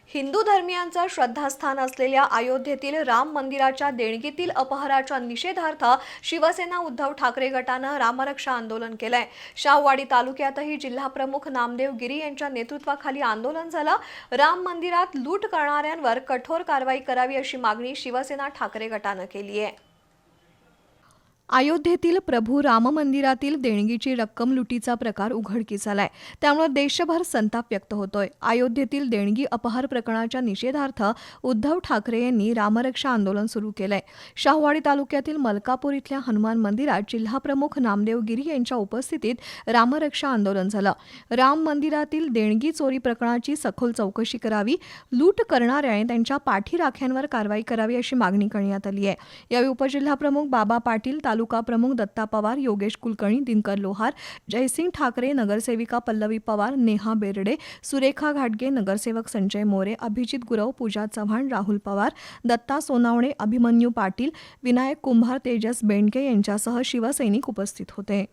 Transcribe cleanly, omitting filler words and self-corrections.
हिंदू धर्मियांचं श्रद्धास्थान असलेल्या अयोध्येतील राम मंदिराच्या देणगीतील अपहाराच्या निषेधार्थ शिवसेना उद्धव ठाकरे गटानं रामरक्षा आंदोलन केलंय। शाहूवाडी तालुक्यातही जिल्हाप्रमुख नामदेव गिरी यांच्या नेतृत्वाखाली आंदोलन झालं। राम मंदिरात लूट करणाऱ्यांवर कठोर कारवाई करावी अशी मागणी शिवसेना ठाकरे गटानं केली आहे। अयोध्येतील प्रभू राम मंदिरातील देणगीची रक्कम लुटीचा प्रकार उघडकीस आलाय, त्यामुळे देशभर संताप व्यक्त होतोय। अयोध्येतील देणगी अपहार प्रकरणाच्या निषेधार्थ उद्धव ठाकरे यांनी रामरक्षा आंदोलन सुरू केलंय। शाहूवाडी तालुक्यातील मलकापूर इथल्या हनुमान मंदिरात जिल्हाप्रमुख नामदेव गिरी यांच्या उपस्थितीत रामरक्षा आंदोलन झालं। राम मंदिरातील देणगी चोरी प्रकरणाची सखोल चौकशी करावी, लूट करणाऱ्या आणि त्यांच्या पाठीराख्यांवर कारवाई करावी अशी मागणी करण्यात आली आहे। यावेळी उपजिल्हाप्रमुख बाबा पाटील, तालुका प्रमुख दत्ता पवार, योगेश कुलकर्णी, दिनकर लोहार, जयसिंग ठाकरे, नगरसेविका पल्लवी पवार, नेहा बेर्डे, सुरेखा घाटगे, नगरसेवक संजय मोरे, अभिजित गुरव, पूजा चव्हाण, राहुल पवार, दत्ता सोनावणे, अभिमन्यू पाटील, विनायक कुंभार, तेजस बेंडके यांच्यासह शिवसैनिक उपस्थित होते।